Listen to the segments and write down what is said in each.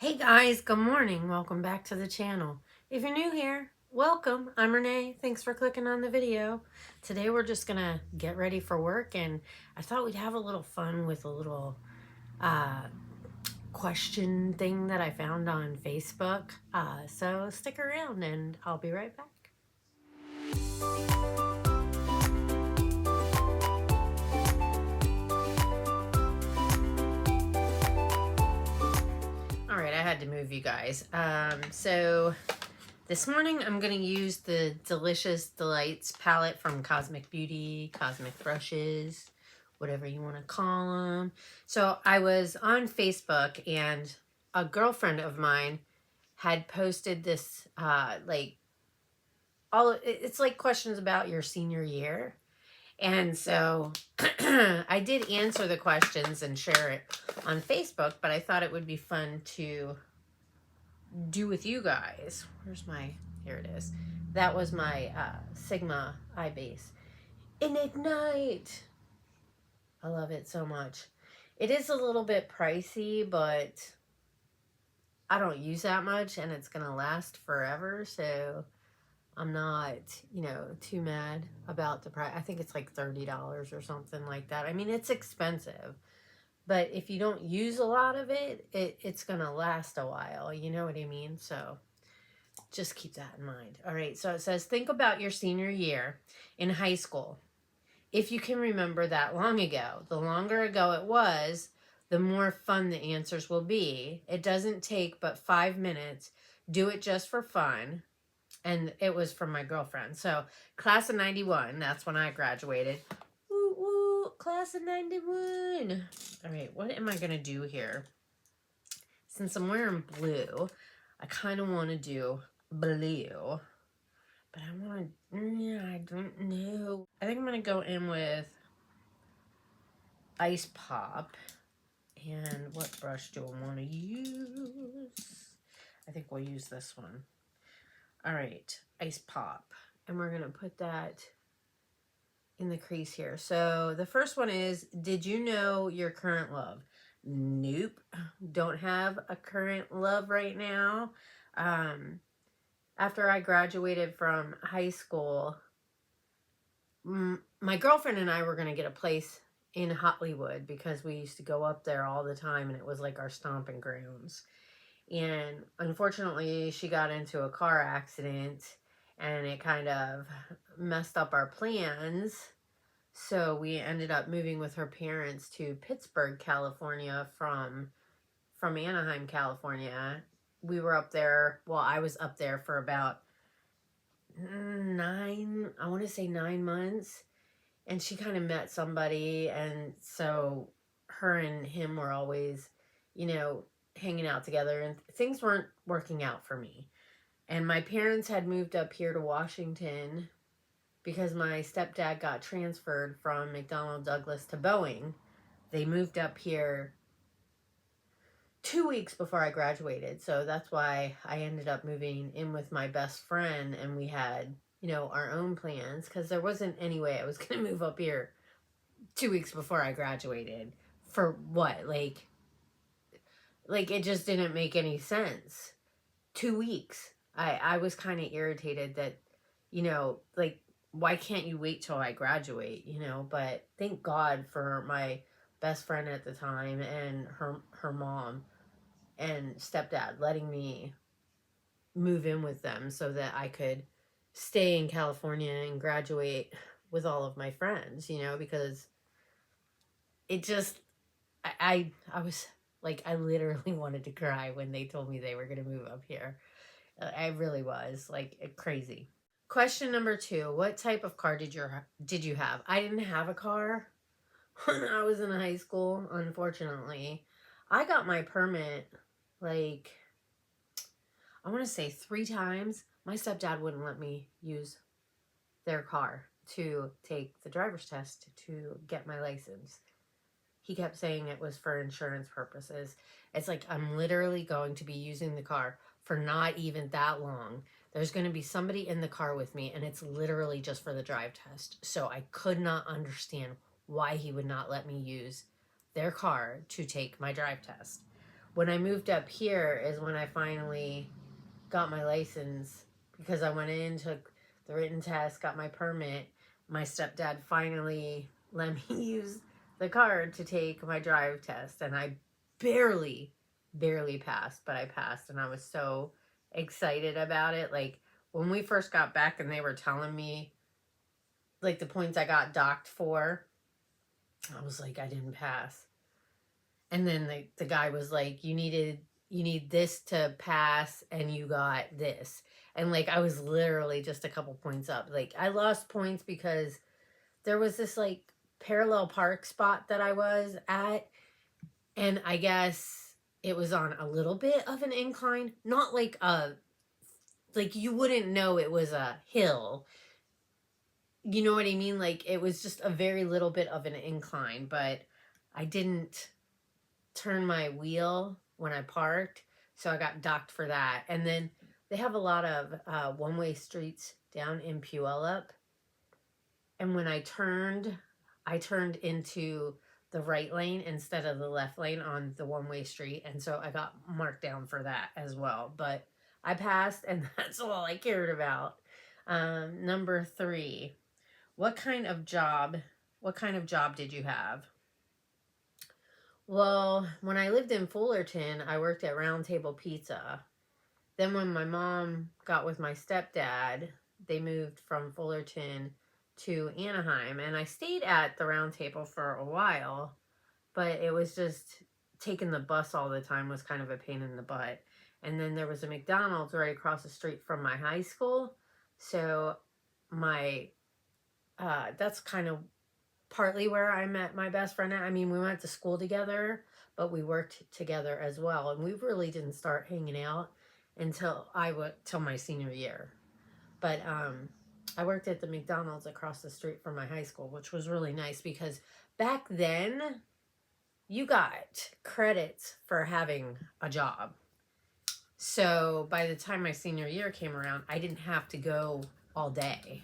Hey guys, good morning. Welcome back to the channel. If you're new here, welcome. I'm Renee. Thanks for clicking on the video. Today we're just gonna get ready for work, and I thought we'd have a little fun with a little question thing that I found on Facebook. So stick around and I'll be right back. All right, I had to move you guys. So this morning I'm going to use the Delicious Delights palette from Cosmic Beauty, Cosmic Brushes, whatever you want to call them. So I was on Facebook and a girlfriend of mine had posted this, it's like questions about your senior year. And so I did answer the questions and share it on Facebook, but I thought it would be fun to do with you guys. Here it is. That was my Sigma eye base. And Ignite. I love it so much. It is a little bit pricey, but I don't use that much and it's going to last forever. So I'm not, too mad about the price. I think it's like $30 or something like that. I mean, it's expensive. But if you don't use a lot of it, it's going to last a while. You know what I mean? So just keep that in mind. All right. So it says, think about your senior year in high school. If you can remember that long ago, the longer ago it was, the more fun the answers will be. It doesn't take but 5 minutes. Do it just for fun. And it was from my girlfriend. So class of 91, that's when I graduated. Woo, woo, class of 91. All right, what am I going to do here? Since I'm wearing blue, I kind of want to do blue. But I don't know. I think I'm going to go in with Ice Pop. And what brush do I want to use? I think we'll use this one. All right, Ice Pop. And we're going to put that in the crease here. So the first one is, did you know your current love? Nope. Don't have a current love right now. After I graduated from high school, my girlfriend and I were going to get a place in Hollywood because we used to go up there all the time and it was like our stomping grounds. And unfortunately, she got into a car accident and it kind of messed up our plans. So we ended up moving with her parents to Pittsburgh, California from Anaheim, California. We were up there, well, I was up there for about 9 months. And she kind of met somebody. And so her and him were always, hanging out together. And things weren't working out for me. And my parents had moved up here to Washington because my stepdad got transferred from McDonnell Douglas to Boeing. They moved up here 2 weeks before I graduated. So that's why I ended up moving in with my best friend, and we had, our own plans because there wasn't any way I was going to move up here 2 weeks before I graduated. For what? Like it just didn't make any sense. 2 weeks. I was kind of irritated that, why can't you wait till I graduate, But thank God for my best friend at the time and her mom and stepdad letting me move in with them so that I could stay in California and graduate with all of my friends, because it just, I was like, I literally wanted to cry when they told me they were going to move up here. I really was like crazy. Question number 2, what type of car did you have? I didn't have a car when I was in high school, unfortunately. I got my permit I want to say 3 times. My stepdad wouldn't let me use their car to take the driver's test to get my license. He kept saying it was for insurance purposes. It's like I'm literally going to be using the car for not even that long. There's going to be somebody in the car with me, and it's literally just for the drive test. So I could not understand why he would not let me use their car to take my drive test. when I moved up here is when I finally got my license, because I went in, took the written test, got my permit. My stepdad finally let me use the card to take my drive test, and I barely, barely passed, but I passed, and I was so excited about it. Like, when we first got back and they were telling me, like, the points I got docked for, I was like, I didn't pass. And then the guy was like, you need this to pass, and you got this. And like, I was literally just a couple points up. Like, I lost points because there was this like parallel park spot that I was at, and I guess it was on a little bit of an incline, not like like you wouldn't know it was a hill. You know what I mean? Like, it was just a very little bit of an incline, but I didn't turn my wheel when I parked, so I got docked for that. And then they have a lot of one-way streets down in Puyallup, and when I turned into the right lane instead of the left lane on the one-way street, and so I got marked down for that as well. But I passed, and that's all I cared about. Number 3, what kind of job did you have? Well, when I lived in Fullerton, I worked at Round Table Pizza. Then when my mom got with my stepdad, they moved from Fullerton to Anaheim, and I stayed at the Round Table for a while, but it was just taking the bus all the time was kind of a pain in the butt. And then there was a McDonald's right across the street from my high school, so my that's kind of partly where I met my best friend. I mean, we went to school together, but we worked together as well, and we really didn't start hanging out until till my senior year. But I worked at the McDonald's across the street from my high school, which was really nice because back then you got credits for having a job. So by the time my senior year came around, I didn't have to go all day.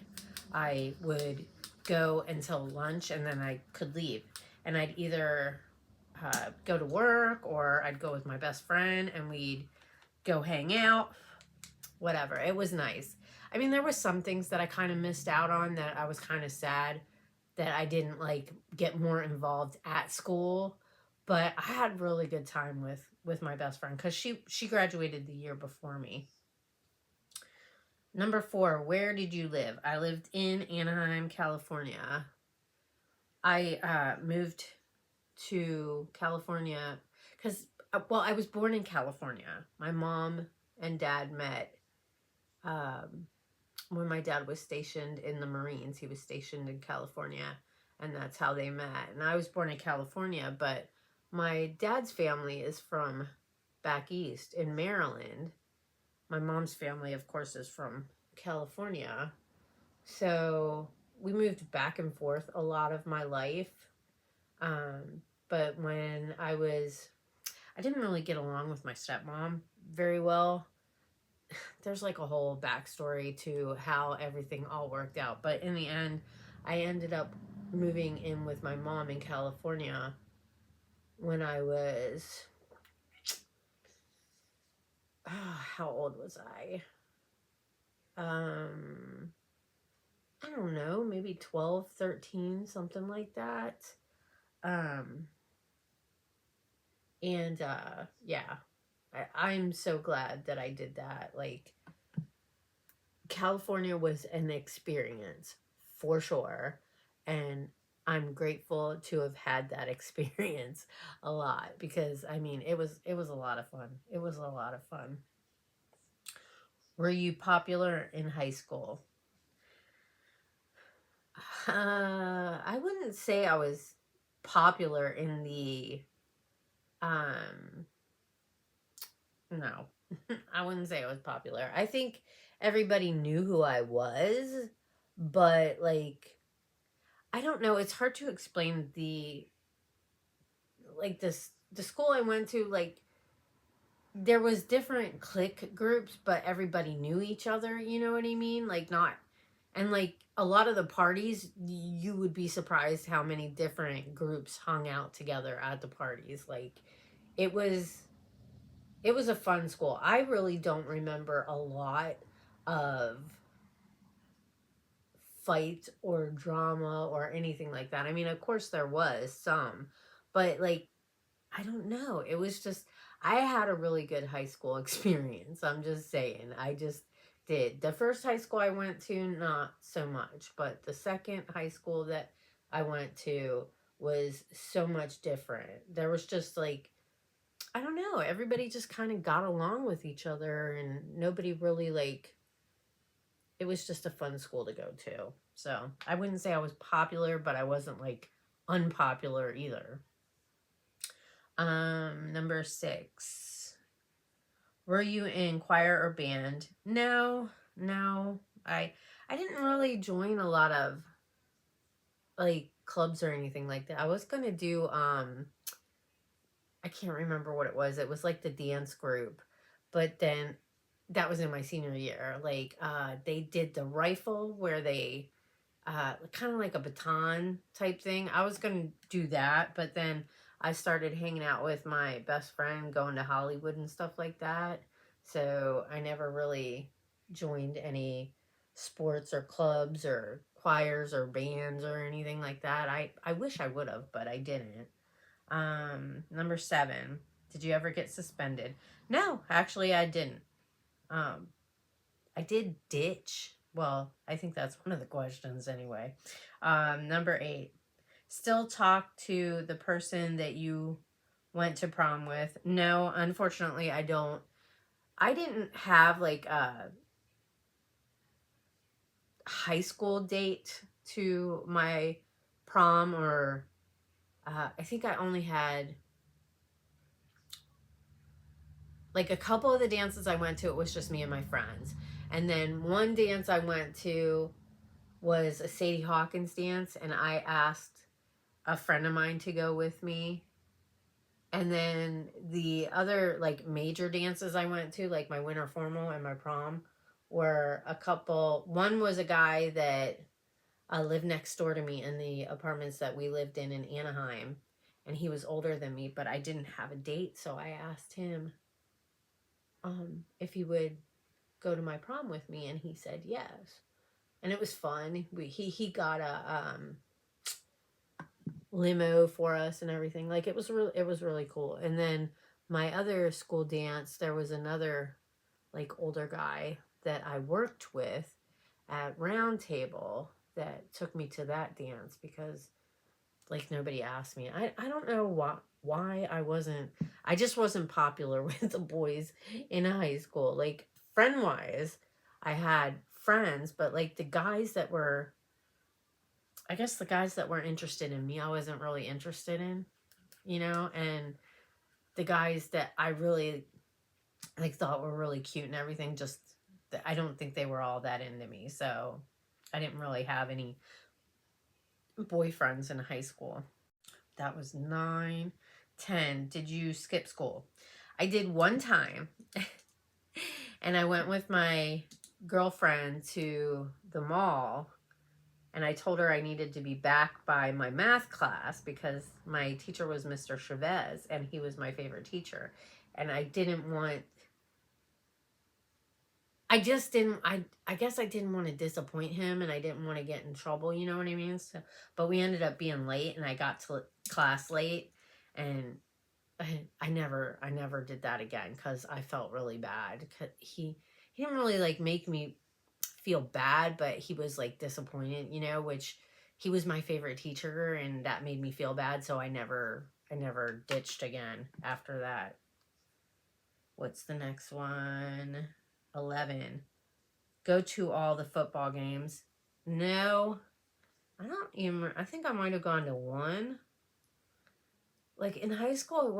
I would go until lunch, and then I could leave. And I'd either go to work, or I'd go with my best friend and we'd go hang out, whatever. It was nice. I mean, there were some things that I kind of missed out on that I was kind of sad that I didn't like get more involved at school, but I had a really good time with my best friend because she graduated the year before me. Number 4, where did you live? I lived in Anaheim, California. I moved to California because, well, I was born in California. My mom and dad met when my dad was stationed in the Marines. He was stationed in California, and that's how they met. And I was born in California, but my dad's family is from back east in Maryland. My mom's family, of course, is from California. So we moved back and forth a lot of my life. But when I didn't really get along with my stepmom very well. There's like a whole backstory to how everything all worked out. But in the end, I ended up moving in with my mom in California when I was... how old was I? I don't know, maybe 12, 13, something like that. Yeah, I'm so glad that I did that. Like, California was an experience for sure, and I'm grateful to have had that experience a lot because, I mean, it was a lot of fun. It was a lot of fun. Were you popular in high school? I wouldn't say I was popular in the, no, I wouldn't say I was popular. I think everybody knew who I was, but like, I don't know. It's hard to explain the school I went to, like, there was different clique groups, but everybody knew each other, you know what I mean? Like, not, and like a lot of the parties, you would be surprised how many different groups hung out together at the parties. Like, it was it was a fun school. I really don't remember a lot of fight or drama or anything like that. I mean, of course there was some, but like, I don't know. It was just, I had a really good high school experience. I'm just saying. I just did. The first high school I went to, not so much, but the second high school that I went to was so much different. There was just like, I don't know, everybody just kind of got along with each other and nobody really like, it was just a fun school to go to. So I wouldn't say I was popular, but I wasn't like unpopular either. Number 6. Were you in choir or band? No, no. I didn't really join a lot of like clubs or anything like that. I was gonna do I can't remember what it was. It was like the dance group, but then that was in my senior year. Like they did the rifle where they kind of like a baton type thing. I was going to do that, but then I started hanging out with my best friend, going to Hollywood and stuff like that. So I never really joined any sports or clubs or choirs or bands or anything like that. I wish I would have, but I didn't. Number 7. Did you ever get suspended? No, actually I didn't. I did ditch. Well, I think that's one of the questions anyway. Number 8. Still talk to the person that you went to prom with? No, unfortunately, I don't. I didn't have like a high school date to my prom, or I think I only had like a couple of the dances I went to, it was just me and my friends. And then one dance I went to was a Sadie Hawkins dance, and I asked a friend of mine to go with me. And then the other like major dances I went to, like my winter formal and my prom, were a couple. One was a guy that lived next door to me in the apartments that we lived in Anaheim, and he was older than me, but I didn't have a date, so I asked him if he would go to my prom with me, and he said yes. And it was fun. He got a limo for us and everything. Like it was really cool. And then my other school dance, there was another like older guy that I worked with at Round Table that took me to that dance because like nobody asked me. I don't know why I just wasn't popular with the boys in high school. Like friend wise, I had friends, but like the guys that were, I guess the guys that were interested in me, I wasn't really interested in, and the guys that I really like thought were really cute and everything, just I don't think they were all that into me. So I didn't really have any boyfriends in high school. That was 9. 10. Did you skip school? I did one time. And I went with my girlfriend to the mall, and I told her I needed to be back by my math class because my teacher was Mr. Chavez, and he was my favorite teacher. And I didn't want, I just didn't, I guess I didn't want to disappoint him, and I didn't want to get in trouble, you know what I mean? So, but we ended up being late, and I got to class late, and I never did that again because I felt really bad. He didn't really like make me feel bad, but he was like disappointed, which he was my favorite teacher, and that made me feel bad. So I never ditched again after that. What's the next one? 11. Go to all the football games. No, I think I might have gone to one. Like in high school, I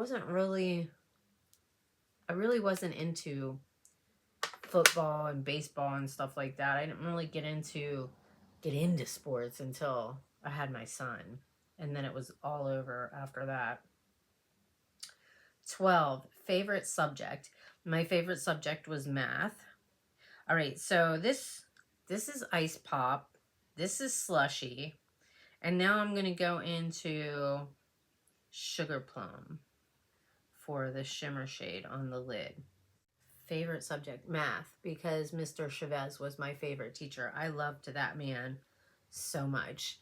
really wasn't into football and baseball and stuff like that. I didn't really get into sports until I had my son. And then it was all over after that. 12. Favorite subject. My favorite subject was math. All right, so this is ice pop. This is slushy. And now I'm going to go into sugar plum for the shimmer shade on the lid. Favorite subject, math, because Mr. Chavez was my favorite teacher. I loved that man so much.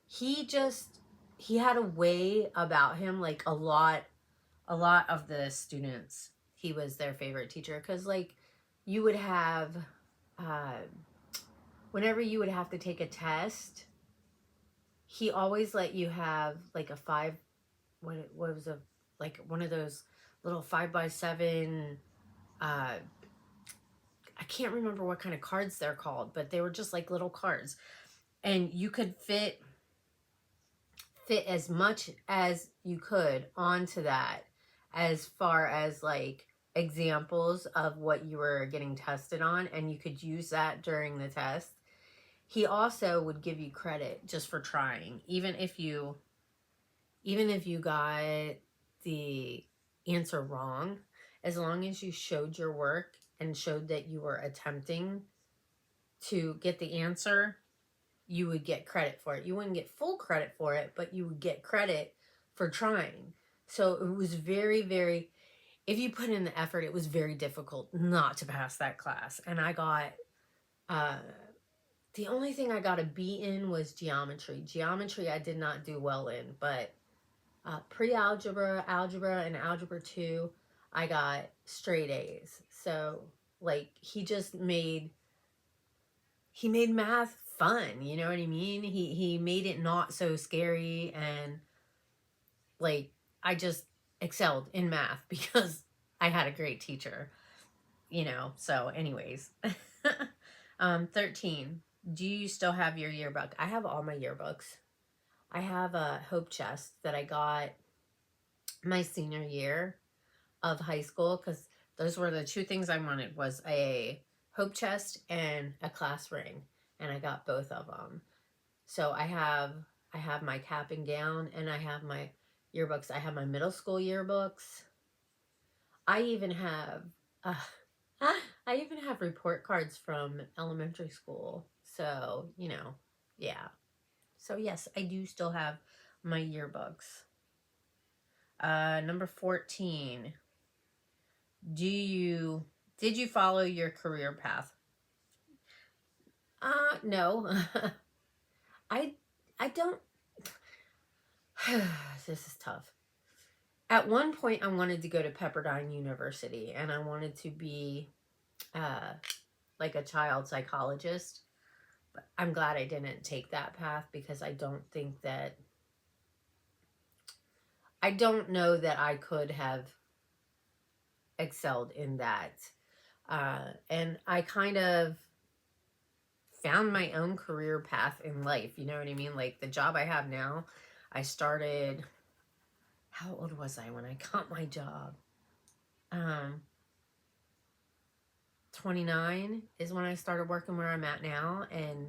He had a way about him, like a lot of the students, he was their favorite teacher, because like you would have whenever you would have to take a test, he always let you have like a five, what was a, like one of those little 5x7, I can't remember what kind of cards they're called, but they were just like little cards, and you could fit as much as you could onto that, as far as like examples of what you were getting tested on, and you could use that during the test. He also would give you credit just for trying, even if you got the answer wrong. As long as you showed your work and showed that you were attempting to get the answer, you would get credit for it. You wouldn't get full credit for it, but you would get credit for trying. So it was very, very, if you put in the effort, it was very difficult not to pass that class. And I got, the only thing I got a B in was geometry. Geometry I did not do well in, but pre-algebra, algebra, and algebra 2, I got straight A's. So like he made math fun, you know what I mean? He made it not so scary, and like I just excelled in math because I had a great teacher, you know. So anyways. 13. Do you still have your yearbook? I have all my yearbooks. I have a hope chest that I got my senior year of high school, because those were the two things I wanted, was a hope chest and a class ring, and I got both of them. So I have my cap and gown, and I have my yearbooks. I have my middle school yearbooks. I even have report cards from elementary school. So, you know, yeah. So yes, I do still have my yearbooks. Number 14. Did you follow your career path? No. I don't. This is tough. At one point, I wanted to go to Pepperdine University, and I wanted to be like a child psychologist. But I'm glad I didn't take that path, because I don't know that I could have excelled in that. And I kind of found my own career path in life, you know what I mean? Like the job I have now, I started, how old was I when I got my job? 29 is when I started working where I'm at now, and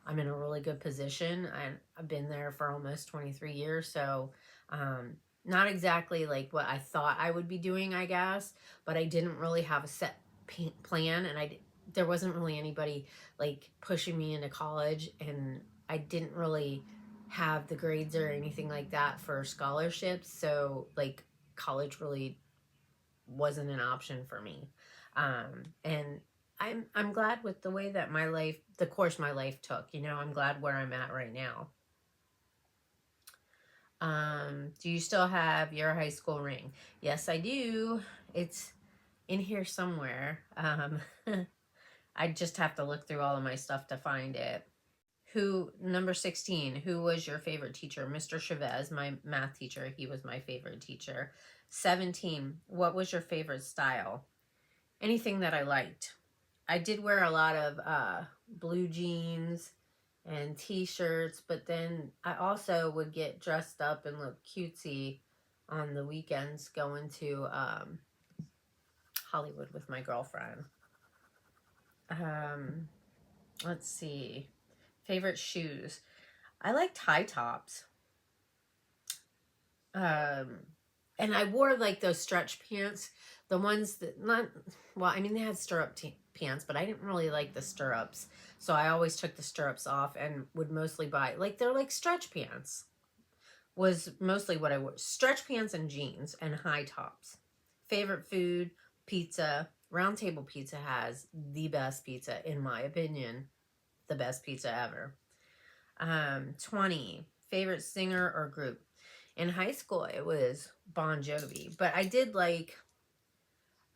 I'm in a really good position. I've been there for almost 23 years, so not exactly like what I thought I would be doing, I guess, but I didn't really have a set plan, and there wasn't really anybody like pushing me into college, and I didn't really have the grades or anything like that for scholarships, so like college really wasn't an option for me. And I'm glad with the way that the course my life took, you know. I'm glad where I'm at right now. Do you still have your high school ring? Yes, I do. It's in here somewhere. I just have to look through all of my stuff to find it. Number 16, who was your favorite teacher? Mr. Chavez, my math teacher. He was my favorite teacher. 17, what was your favorite style? Anything that I liked. I did wear a lot of blue jeans and t-shirts, but then I also would get dressed up and look cutesy on the weekends going to Hollywood with my girlfriend. Let's see. Favorite shoes. I liked high tops. And I wore like those stretch pants, the ones that they had stirrup pants, but I didn't really like the stirrups. So I always took the stirrups off and would mostly buy, like, they're like stretch pants was mostly what I wore. Stretch pants and jeans and high tops. Favorite food, pizza. Round Table Pizza has the best pizza, in my opinion. The best pizza ever. 20. Favorite singer or group. In high school, it was Bon Jovi. But I did like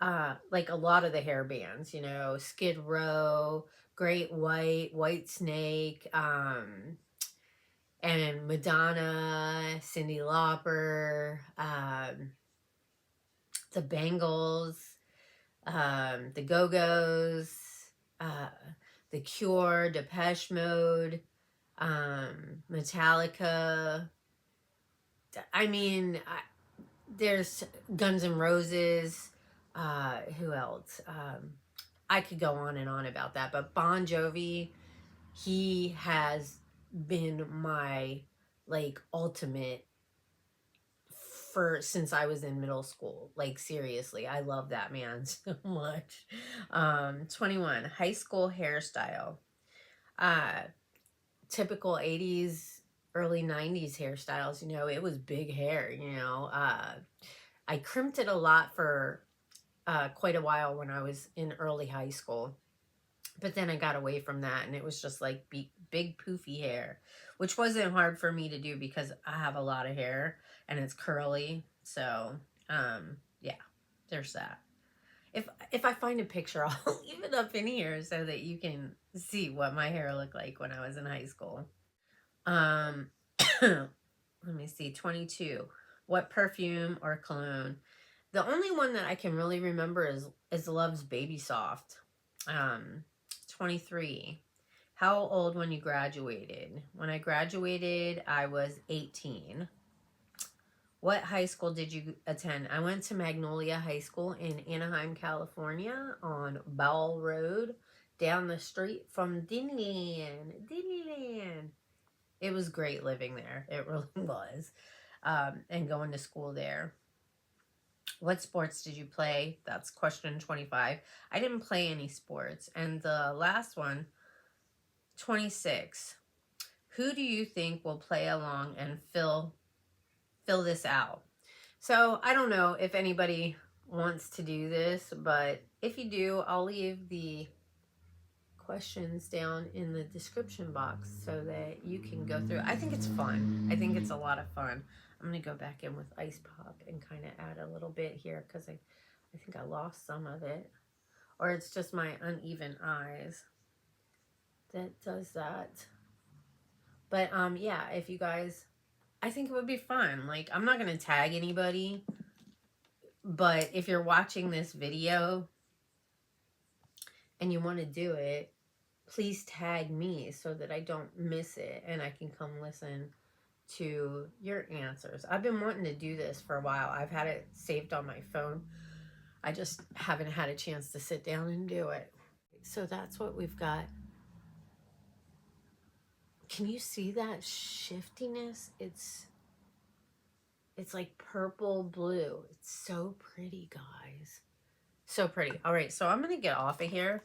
a lot of the hair bands, you know, Skid Row, Great White, White Snake, and Madonna, Cyndi Lauper, the Bangles, the Go-Go's, uh, the Cure, Depeche Mode, Metallica. I mean, there's Guns N' Roses. Who else? I could go on and on about that, but Bon Jovi, he has been my like ultimate for since I was in middle school. Like seriously, I love that man so much. 21. High school hairstyle. Typical 80s, early 90s hairstyles, you know, it was big hair, you know. I crimped it a lot for quite a while when I was in early high school. But then I got away from that and it was just like big poofy hair, which wasn't hard for me to do because I have a lot of hair and it's curly. So, yeah, there's that. If I find a picture, I'll leave it up in here so that you can see what my hair looked like when I was in high school. Let me see, 22. What perfume or cologne? The only one that I can really remember is Love's Baby Soft. 23. How old when you graduated? When I graduated, I was 18. What high school did you attend? I went to Magnolia High School in Anaheim, California on Bowell Road, down the street from Disneyland. It was great living there. It really was. And going to school there. What sports did you play? That's question 25. I didn't play any sports. And the last one, 26. Who do you think will play along and fill this out? So I don't know if anybody wants to do this, but if you do, I'll leave the questions down in the description box so that you can go through. I think it's fun. I think it's a lot of fun. I'm going to go back in with Ice Pop and kind of add a little bit here because I think I lost some of it. Or it's just my uneven eyes that does that. But yeah, if you guys, I think it would be fun. Like, I'm not going to tag anybody, but if you're watching this video and you want to do it, please tag me so that I don't miss it and I can come listen to your answers. I've been wanting to do this for a while. I've had it saved on my phone. I just haven't had a chance to sit down and do it. So that's what we've got. Can you see that shiftiness? It's like purple blue. It's so pretty, guys. So pretty. All right, so I'm going to get off of here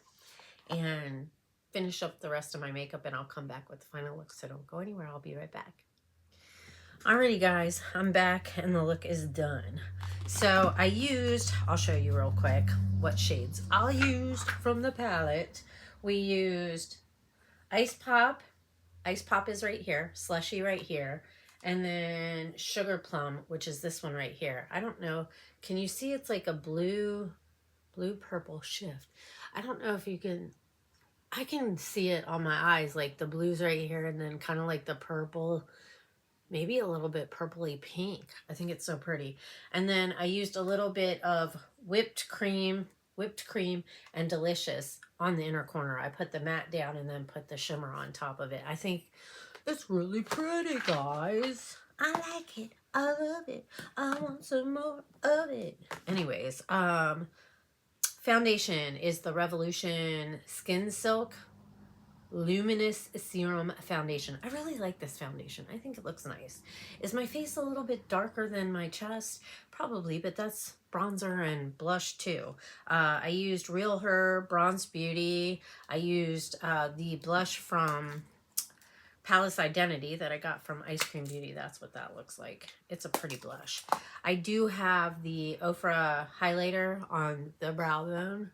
and finish up the rest of my makeup and I'll come back with the final look. So don't go anywhere. I'll be right back. Alrighty guys, I'm back and the look is done. So I'll show you real quick what shades I used from the palette. We used Ice Pop. Ice Pop is right here, Slushy right here. And then Sugar Plum, which is this one right here. I don't know. Can you see it's like a blue purple shift? I don't know if you can. I can see it on my eyes, like the blues right here and then kind of like the purple, maybe a little bit purpley pink. I think it's so pretty. And then I used a little bit of whipped cream and Delicious on the inner corner. I put the matte down and then put the shimmer on top of it. I think it's really pretty, guys. I like it. I love it. I want some more of it. Anyways, foundation is the Revolution Skin Silk Luminous Serum Foundation. I really like this foundation. I think it looks nice. Is my face a little bit darker than my chest? Probably, but that's bronzer and blush too. I used Real Her Bronze Beauty. I used the blush from Palace Identity that I got from Ice Cream Beauty. That's what that looks like. It's a pretty blush. I do have the Ofra highlighter on the brow bone.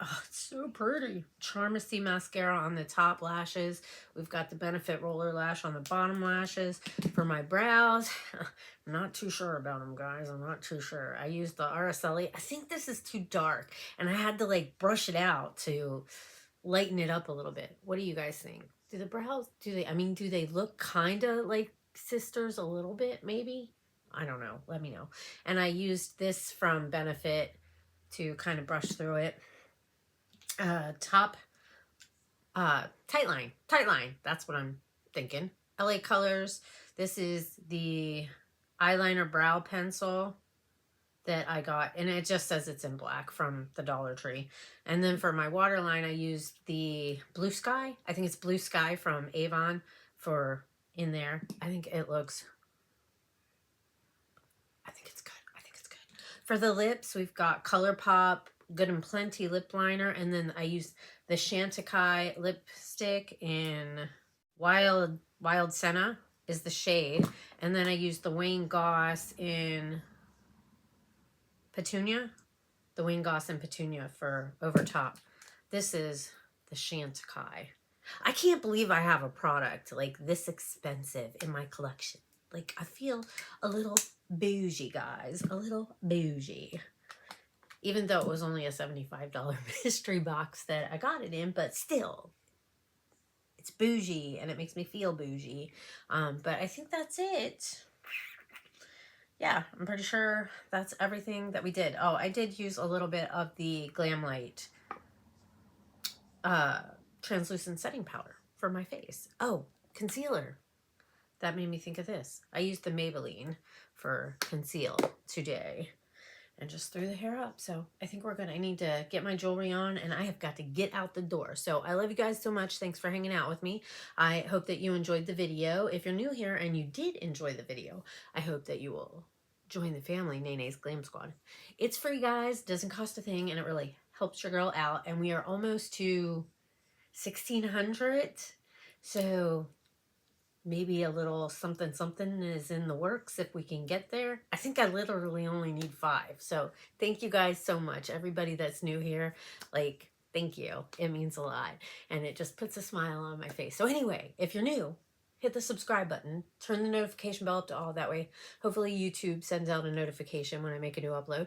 Oh, it's so pretty. Charmacy mascara on the top lashes. We've got the Benefit Roller Lash on the bottom lashes. For my brows, I'm not too sure about them, guys. I'm not too sure. I used the Araceli. I think this is too dark, and I had to like brush it out to lighten it up a little bit. What do you guys think? Do the brows, do they look kind of like sisters a little bit, maybe? I don't know. Let me know. And I used this from Benefit to kind of brush through it. Tight line, that's what I'm thinking. LA Colors, this is the eyeliner brow pencil that I got, and it just says it's in black from the Dollar Tree. And then for my waterline, I used the Blue Sky. I think it's Blue Sky from Avon for in there. I think it's good. For the lips, we've got ColourPop Good and Plenty lip liner, and then I used the Chantecaille lipstick in Wild Senna is the shade, and then I used the Wayne Goss in Petunia, for over top. This is the Chantecaille. I can't believe I have a product like this expensive in my collection. Like, I feel a little bougie, guys, a little bougie. Even though it was only a $75 mystery box that I got it in, but still, it's bougie, and it makes me feel bougie. But I think that's it. Yeah, I'm pretty sure that's everything that we did. Oh, I did use a little bit of the Glam Light translucent setting powder for my face. Oh, concealer. That made me think of this. I used the Maybelline for conceal today. And just threw the hair up. So I think we're good. I need to get my jewelry on, and I have got to get out the door. So I love you guys so much. Thanks for hanging out with me. I hope that you enjoyed the video. If you're new here and you did enjoy the video, I hope that you will join the family, Nene's Glam Squad. It's free, guys. Doesn't cost a thing, and it really helps your girl out. And we are almost to 1,600. So maybe a little something is in the works if we can get there. I think I literally only need 5. So thank you guys so much. Everybody that's new here, like, thank you. It means a lot. And it just puts a smile on my face. So anyway, if you're new, hit the subscribe button. Turn the notification bell up to all. That way, hopefully YouTube sends out a notification when I make a new upload.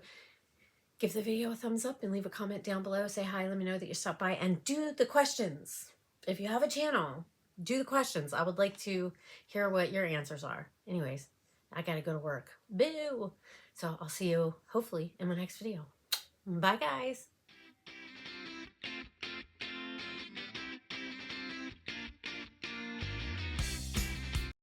Give the video a thumbs up and leave a comment down below. Say hi, let me know that you stopped by. And do the questions. If you have a channel, do the questions. I would like to hear what your answers are. Anyways, I gotta go to work. Boo! So I'll see you hopefully in my next video. Bye, guys.